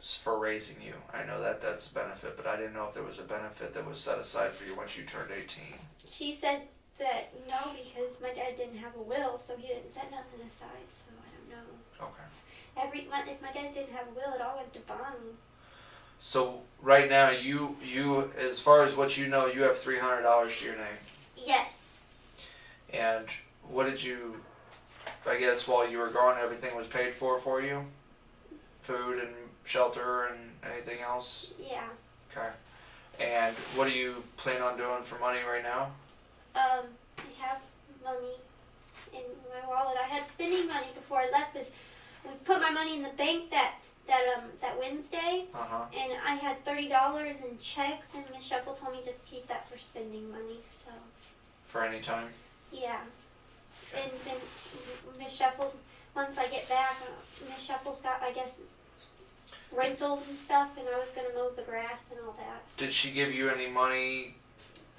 for raising you. I know that that's a benefit, but I didn't know if there was a benefit that was set aside for you once you turned 18. She said that no, because my dad didn't have a will, so he didn't set nothing aside. So I don't know. Okay. If my dad didn't have a will, it all went to Bonnie. So right now, you as far as what you know, you have $300 to your name. Yes. And what did you? I guess while you were gone, everything was paid for you. Food and shelter and anything else. Yeah. Okay. And what do you plan on doing for money right now? I have money in my wallet. I had spending money before I left because we put my money in the bank that Wednesday, and I had $30 in checks, and Miss Shuffle told me just keep that for spending money. So. For any time. Yeah. And then Miss Shuffle, once I get back, Miss Shuffle's got, I guess, rentals and stuff, and I was gonna mow the grass and all that. Did she give you any money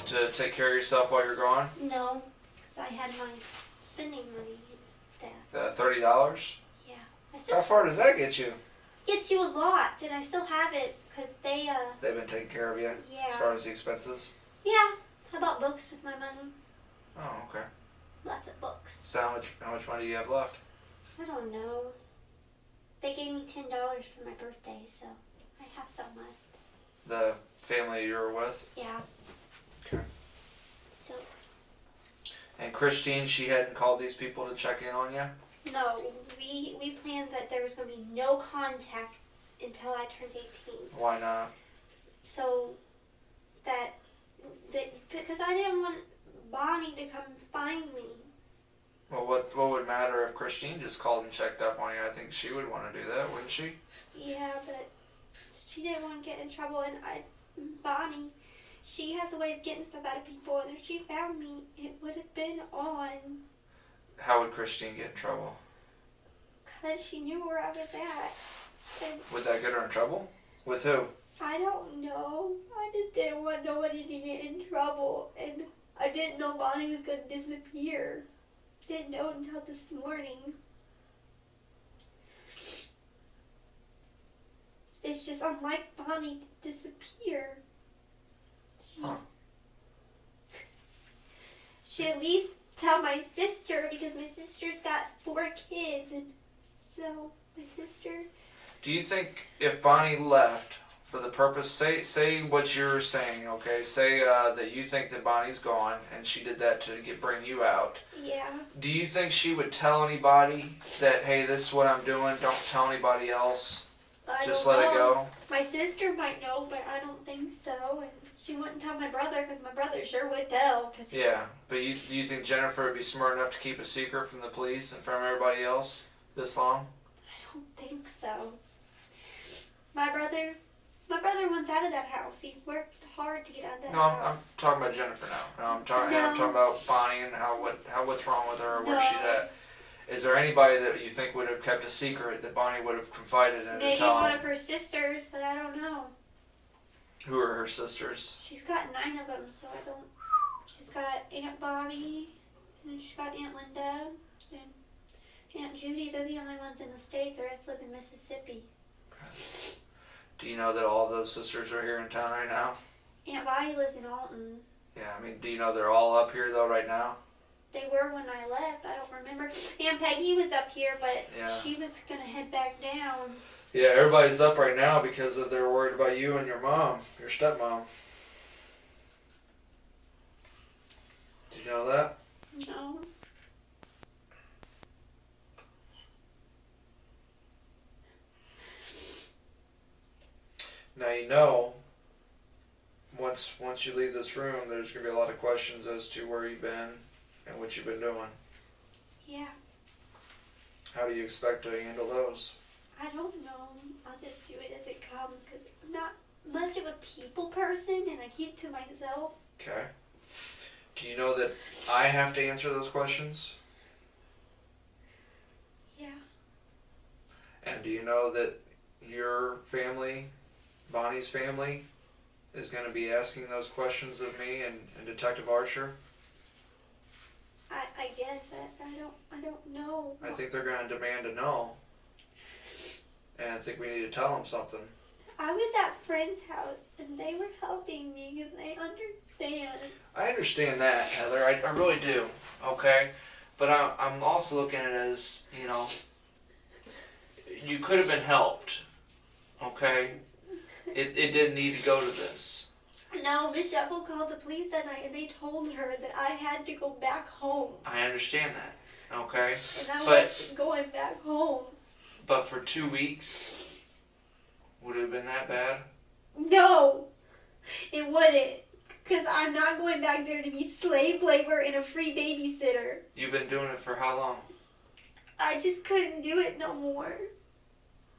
to take care of yourself while you're gone? No, because I had my spending money in that. The $30? Yeah. How far does that get you? Gets you a lot, and I still have it because they. They've been taking care of you Yeah. as far as the expenses? Yeah. I bought books with my money. Oh, okay. Lots of books. So how much money do you have left? I don't know. They gave me $10 for my birthday, so I have some left. The family you were with? Yeah. Okay. So. And Christine, she hadn't called these people to check in on you? No, we planned that there was going to be no contact until I turned 18. Why not? So that because I didn't want Bonnie to come find me. Well, what would matter if Christine just called and checked up on you? I think she would want to do that, wouldn't she? Yeah, but she didn't want to get in trouble, and Bonnie, she has a way of getting stuff out of people, and if she found me, it would have been on. How would Christine get in trouble? Because she knew where I was at. And Would that get her in trouble? With who? I don't know. I just didn't want nobody to get in trouble, and I didn't know Bonnie was going to disappear. Didn't know until this morning. It's just unlike Bonnie to disappear. She at least tell my sister, because my sister's got 4 kids, and so my sister. Do you think if Bonnie left for the purpose, say what you're saying, okay? Say that you think that Bonnie's gone and she did that to bring you out. Yeah. Do you think she would tell anybody that, hey, this is what I'm doing, don't tell anybody else, just let it go? My sister might know, but I don't think so. And she wouldn't tell my brother, because my brother sure would tell. Yeah, but do you think Jennifer would be smart enough to keep a secret from the police and from everybody else this long? I don't think so. My brother wants out of that house. He's worked hard to get out of that No, I'm house. talking about Jennifer now. No, I'm talking No. about Bonnie and what's wrong with her, where No. she's at. Is there anybody that you think would have kept a secret that Bonnie would have confided in to Maybe tell one them? of her sisters, but I don't know. Who are her sisters? She's got 9 of them, so I don't. She's got Aunt Bobby, and then she's got Aunt Linda, and Aunt Judy. They're the only ones in the States. The rest live in Mississippi. Do you know that all those sisters are here in town right now? Aunt Bobby lives in Alton. Yeah, I mean, do you know they're all up here though right now? They were when I left. I don't remember. Aunt Peggy was up here, but Yeah. she was gonna head back down. Yeah, everybody's up right now because they're worried about you and your mom, your stepmom. Did you know that? No. Now you know. Once you leave this room, there's gonna be a lot of questions as to where you've been and what you've been doing. Yeah. How do you expect to handle those? I don't know. I'll just do it as it comes because I'm not much of a people person and I keep to myself. Okay. Do you know that I have to answer those questions? Yeah. And do you know that your family, Bonnie's family, is going to be asking those questions of me and Detective Archer? I guess I don't know. I think they're going to demand to know. And I think we need to tell them something. I was at friend's house and they were helping me because they understand. I understand that, Heather. I really do. Okay? But I'm also looking at it as, you know, you could have been helped. Okay? It didn't need to go to this. No, Miss Shuffle called the police that night and they told her that I had to go back home. I understand that. Okay? And I But- wasn't going back home. But for 2 weeks, would it have been that bad? No, it wouldn't. Because I'm not going back there to be slave labor and a free babysitter. You've been doing it for how long? I just couldn't do it no more.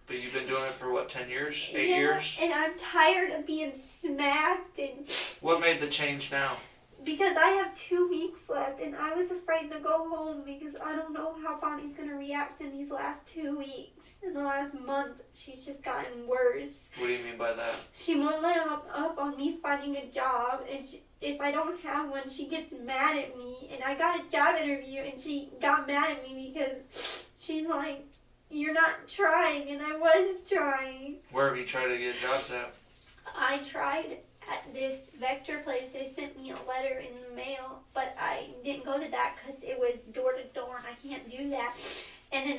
But you've been doing it for what, 10 years? 8 Yeah, years? And I'm tired of being smacked and What made the change now? because I have 2 weeks left and I was afraid to go home because I don't know how Bonnie's going to react in these last 2 weeks. In the last month, she's just gotten worse. What do you mean by that? She won't let up on me finding a job, and if I don't have one, she gets mad at me. And I got a job interview, and she got mad at me because she's like, "You're not trying," and I was trying. Where have you tried to get jobs at? I tried at this Vector place. They sent me a letter in the mail, but I didn't go to that because it was door to door, and I can't do that. And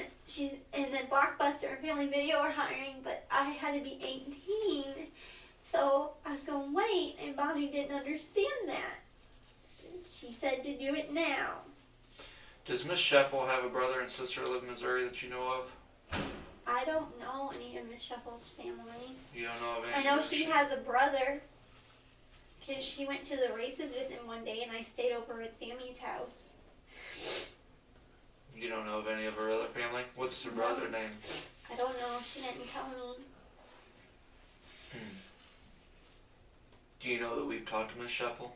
then Blockbuster and Family Video are hiring, but I had to be 18. So I was going, wait, and Bonnie didn't understand that. She said to do it now. Does Miss Sheffel have a brother and sister that live in Missouri that you know of? I don't know any of Miss Shuffle's family. You don't know of any? I know she has a brother, because she went to the races with him one day, and I stayed over at Sammy's house. You don't know of any of her other family? What's her brother's name? I don't know. She didn't tell me. Do you know that we've talked to Miss Sheffel?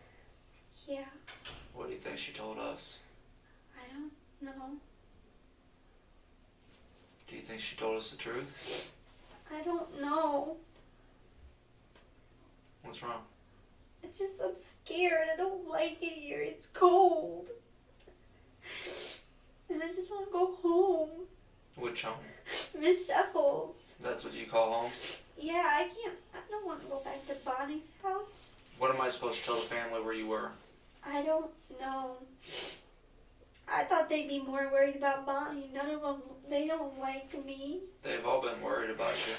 Yeah, What do you think she told us? I don't know. Do you think she told us the truth? I don't know. What's wrong? It's just I'm scared. I don't like it here. It's cold. And I just want to go home. Which home? Miss Shuffles. That's what you call home? Yeah, I don't want to go back to Bonnie's house. What am I supposed to tell the family where you were? I don't know. I thought they'd be more worried about Bonnie. None of them, they don't like me. They've all been worried about you.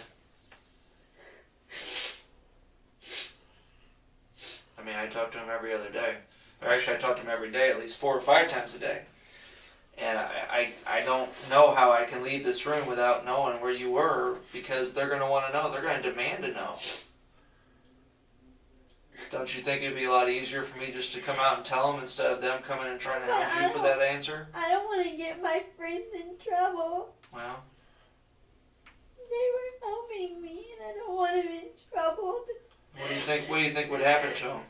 I mean, I talk to them every other day. Or actually, I talk to them every day, at least 4 or 5 times a day. And I don't know how I can leave this room without knowing where you were, because they're going to want to know. They're going to demand to know. Don't you think it'd be a lot easier for me just to come out and tell them instead of them coming and trying to But hound you for that answer? I don't want to get my friends in trouble. Well, They were helping me, and I don't want them in trouble. what do you think would happen to them?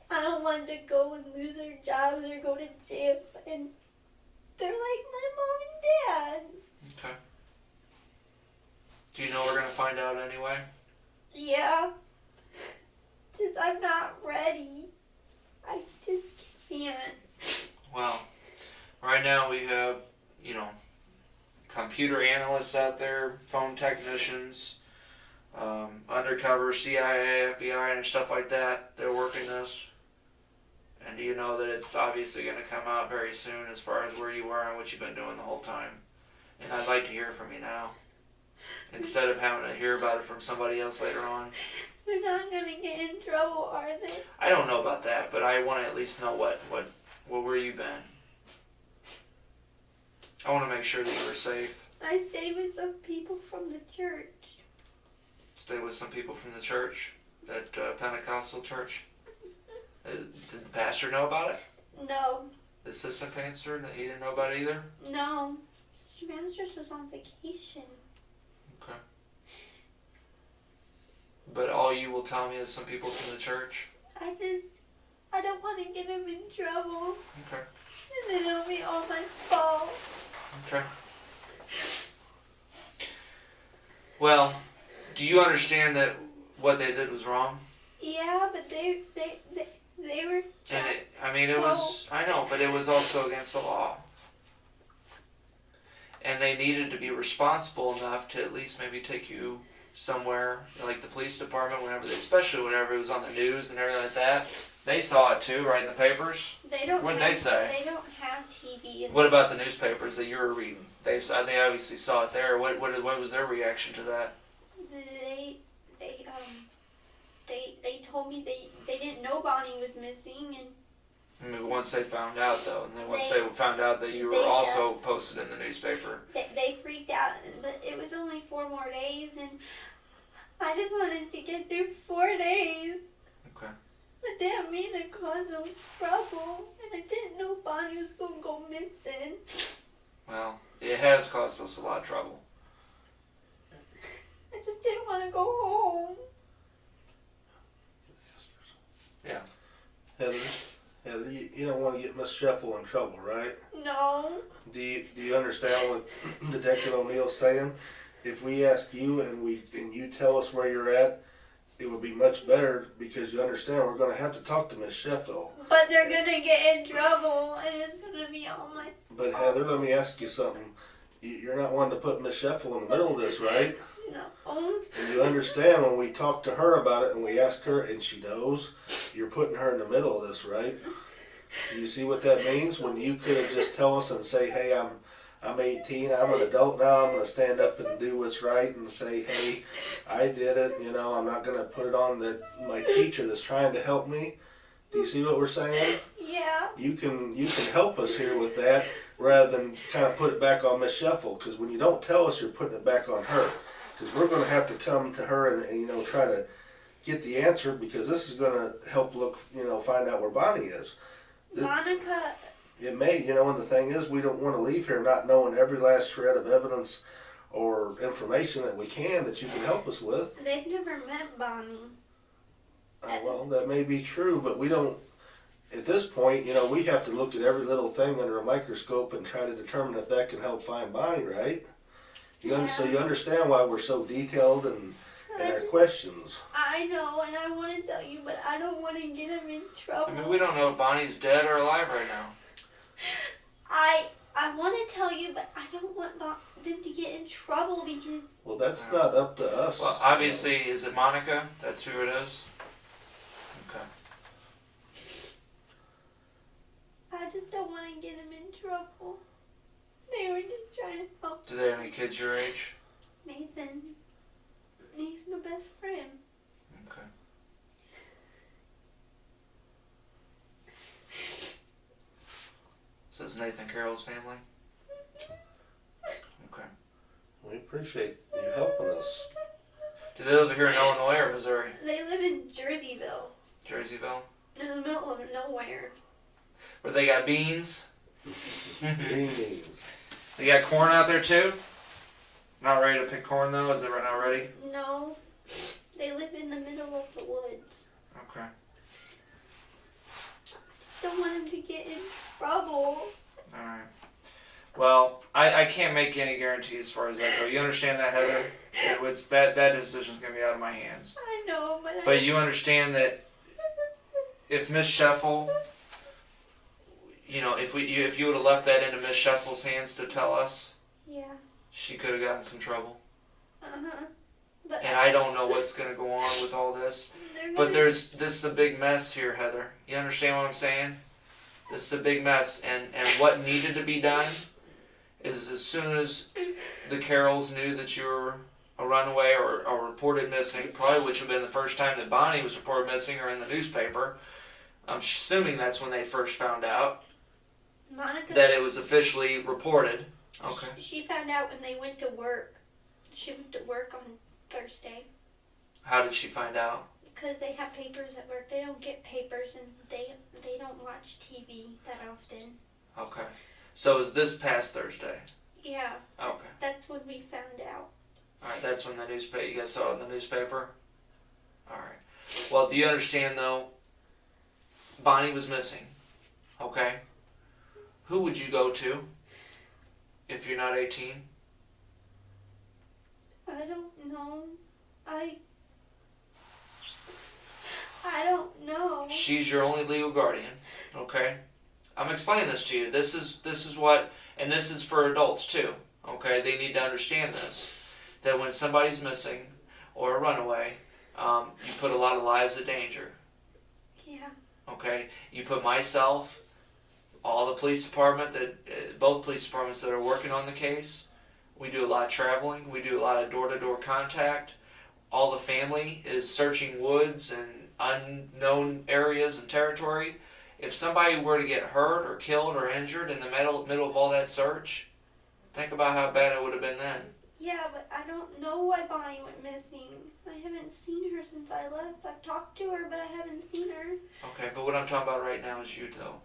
I don't want them to go and lose their jobs or go to jail. And they're like my mom and dad. Okay. Do you know we're going to find out anyway? Yeah. Just I'm not ready. I just can't. Well, right now we have, computer analysts out there, phone technicians, undercover CIA, FBI, and stuff like that. They're working this. And, do you know that it's obviously going to come out very soon as far as where you were and what you've been doing the whole time? And I'd like to hear from you now, instead of having to hear about it from somebody else later on. They're not gonna get in trouble, are they? I don't know about that, but I want to at least know where you been. I want to make sure that you were safe. I stayed with some people from the church. Stay with some people from the church, that Pentecostal church. Did the pastor know about it? No, The assistant pastor, he didn't know about it either? no. Mr. Masters was on vacation. Okay. But all you will tell me is some people from the church? I don't want to get him in trouble. Okay. And then it'll be all my fault. Okay. Well, do you understand that what they did was wrong? Yeah, but they were And it was, I know, but it was also against the law. And they needed to be responsible enough to at least maybe take you somewhere, like the police department, especially whenever it was on the news and everything like that. They saw it too, right in the papers. They don't. What'd they say? They don't have TV. What about the newspapers that you were reading? They obviously saw it there. What was their reaction to that? They told me they didn't know Bonnie was missing, and I mean, once they found out though, and then once they found out that you were also posted in the newspaper. they freaked out. But it was only 4 more days, and I just wanted to get through 4 days. Okay. I didn't mean to cause no trouble, and I didn't know Bonnie was gonna go missing. Well, it has caused us a lot of trouble. I just didn't want to go home. Yeah. Heather, you don't want to get Miss Sheffel in trouble, right? No. Do you understand what Detective O'Neill's saying? If we ask you and you tell us where you're at, it would be much better because you understand we're going to have to talk to Miss Sheffield. But they're gonna get in trouble, and it's gonna be all my. But Heather, let me ask you something. You're not wanting to put Miss Sheffield in the middle of this, right? No. And you understand when we talk to her about it and we ask her and she knows, you're putting her in the middle of this, right? Do you see what that means? When you could have just tell us and say, hey, I'm 18, I'm an adult now, I'm going to stand up and do what's right and say, hey, I did it, I'm not going to put it on my teacher that's trying to help me. Do you see what we're saying? Yeah. You can help us here with that rather than kind of put it back on Miss Sheffield, because when you don't tell us, you're putting it back on her. Because we're going to have to come to her and try to get the answer, because this is going to help find out where Bonnie is. Monica. It may, and the thing is, we don't want to leave here not knowing every last shred of evidence or information that we can that you can help us with. They've never met Bonnie. Well, that may be true, but we don't, at this point, we have to look at every little thing under a microscope and try to determine if that can help find Bonnie, right? So you understand why we're so detailed in our questions. I know, and I want to tell you, but I don't want to get him in trouble. I mean, we don't know if Bonnie's dead or alive right now. I want to tell you, but I don't want them to get in trouble because. Well, that's not up to us. Well, obviously, is it Monica? That's who it is? Okay. I just don't want to get him in trouble. They were just trying to help. Do they have any kids your age? Nathan. He's my best friend. Okay. So is Nathan Carroll's family? Okay. We appreciate you helping us. Do they live here in Illinois or Missouri? They live in Jerseyville, Jerseyville? in the middle of nowhere. Where they got beans? Green beans. They got corn out there too? Not ready to pick corn though? Is it right now ready? No, they live in the middle of the woods. Okay. Don't want him to get in trouble. Alright. Well, I can't make any guarantees as far as that go. You understand that, Heather? That decision's going to be out of my hands. I know, but But you understand that if Miss Sheffel, if you would have left that into Miss Sheffel's hands to tell us, yeah. she could have gotten some trouble. Uh-huh. But And I don't know what's going to go on with all this. But this is a big mess here, Heather. You understand what I'm saying? This is a big mess, and what needed to be done is as soon as the Carrolls knew that you were a runaway or reported missing, probably which would have been the first time that Bonnie was reported missing or in the newspaper. I'm assuming that's when they first found out Monica. that it was officially reported. Okay. She found out when they went to work. She went to work on Thursday. How did she find out? Because they have papers at work. They don't get papers and they don't watch TV that often. Okay. So it was this past Thursday? Yeah. Okay. That's when we found out. Alright, that's when you guys saw it in the newspaper? Alright. Well, do you understand though? Bonnie was missing. Okay? Who would you go to if you're not 18? I don't know. I don't know. She's your only legal guardian. Okay? I'm explaining this to you. This is what, and this is for adults too. Okay? They need to understand this. That when somebody's missing or a runaway, you put a lot of lives in danger. Yeah. Okay? You put myself, all the police department, both police departments that are working on the case. We do a lot of traveling. We do a lot of door-to-door contact. All the family is searching woods and unknown areas and territory. If somebody were to get hurt or killed or injured in the middle of all that search, think about how bad it would have been then. Yeah, but I don't know why Bonnie went missing. I haven't seen her since I left. I've talked to her, but I haven't seen her. Okay, but what I'm talking about right now is you though.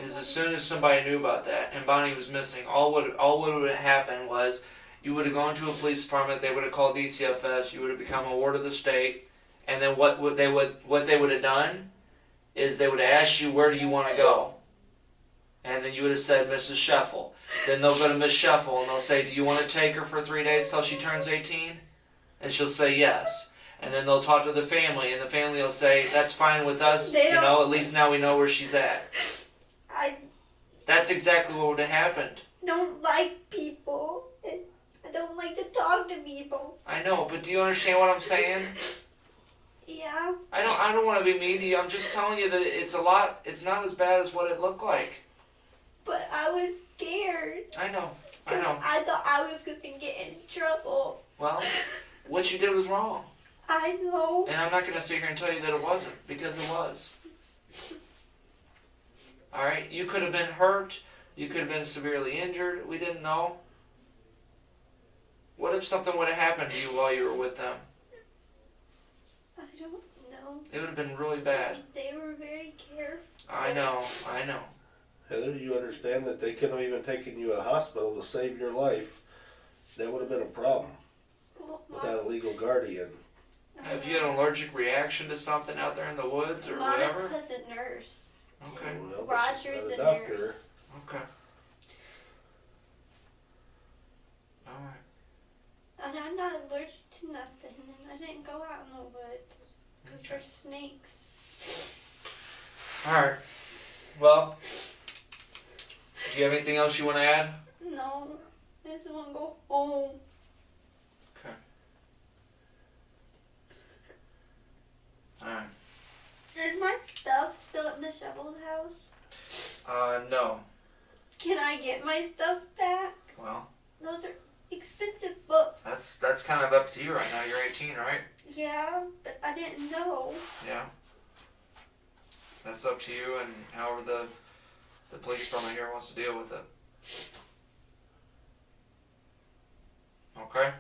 Is as soon as somebody knew about that and Bonnie was missing, all what would have happened was you would have gone to a police department, they would have called DCFS, you would have become a ward of the state, and then what they would have done is they would have asked you, where do you want to go? And then you would have said, Mrs. Sheffel. Then they'll go to Miss Sheffel and they'll say, do you want to take her for 3 days till she turns 18? And she'll say yes. And then they'll talk to the family and the family will say, that's fine with us, at least now we know where she's at. That's exactly what would have happened. Don't like people. And I don't like to talk to people. I know, but do you understand what I'm saying? Yeah. I don't want to be mean to you. I'm just telling you that it's not as bad as what it looked like. But I was scared. I know. I thought I was going to get in trouble. Well, what you did was wrong. I know. And I'm not going to sit here and tell you that it wasn't, because it was. Alright? You could have been hurt. You could have been severely injured. We didn't know. What if something would have happened to you while you were with them? I don't know. It would have been really bad. They were very careful. I know. Heather, you understand that they couldn't have even taken you to the hospital to save your life. That would have been a problem without a legal guardian. Have you had an allergic reaction to something out there in the woods or whatever? Monica's a nurse. Okay. Well, Roger's not a doctor. nurse. Okay. Alright. And I'm not allergic to nothing. And I didn't go out in the woods. Because there's snakes. Alright. Well, do you have anything else you want to add? No. I just want to go home. Okay. Alright. Is my stuff still at Miss Shovel's house? No. Can I get my stuff back? Well, Those are expensive books. that's kind of up to you right now. You're 18, right? Yeah, but I didn't know. Yeah. That's up to you and however the police department here wants to deal with it. Okay?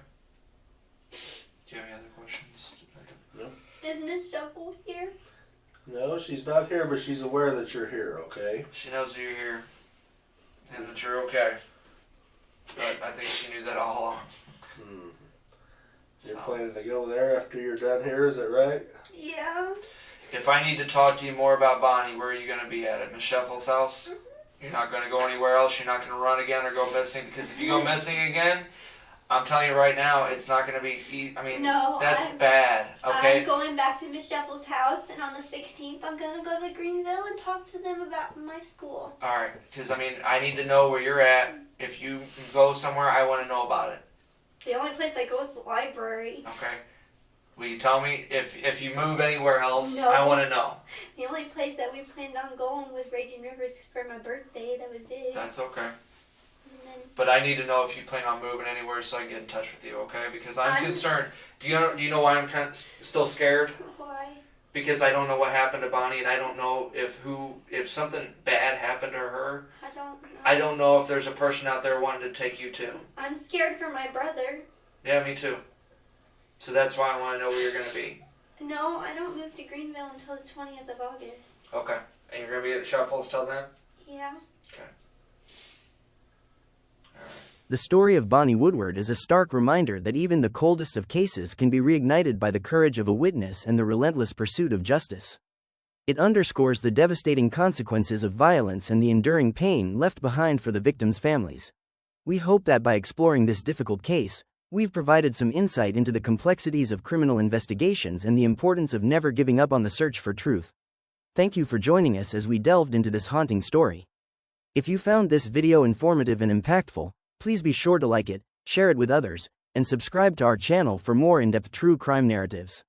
Do you have any other questions? Is Miss Shovel here? No, she's not here, but she's aware that you're here, okay? She knows that you're here and that you're okay. But I think she knew that all along. You're So, planning to go there after you're done here, is that right? Yeah. if I need to talk to you more about Bonnie, where are you going to be at Miss Sheffel's house? You're not going to go anywhere else? You're not going to run again or go missing? Because if you go missing again, I'm telling you right now, it's not going to be, No, that's bad, okay? I'm going back to Miss Sheffel's house, and on the 16th, I'm going to go to Greenville and talk to them about my school. Alright, because I need to know where you're at. If you go somewhere, I want to know about it. The only place I go is the library. Okay? Will you tell me if you move anywhere else? No. I want to know. The only place that we planned on going was Raging Rivers for my birthday. That was it. That's okay. And then, But I need to know if you plan on moving anywhere so I can get in touch with you, okay? Because I'm I'm- concerned. Do you know why I'm kind of still scared? why? Because I don't know what happened to Bonnie, and I don't know if something bad happened to her. I don't know. I don't know if there's a person out there wanting to take you too. I'm scared for my brother. Yeah, me too. So that's why I want to know where you're gonna be. No, I don't move to Greenville until the 20th of August. Okay. And you're gonna be at Shuffles till then? Yeah. The story of Bonnie Woodward is a stark reminder that even the coldest of cases can be reignited by the courage of a witness and the relentless pursuit of justice. It underscores the devastating consequences of violence and the enduring pain left behind for the victims' families. We hope that by exploring this difficult case, we've provided some insight into the complexities of criminal investigations and the importance of never giving up on the search for truth. Thank you for joining us as we delved into this haunting story. If you found this video informative and impactful, please be sure to like it, share it with others, and subscribe to our channel for more in-depth true crime narratives.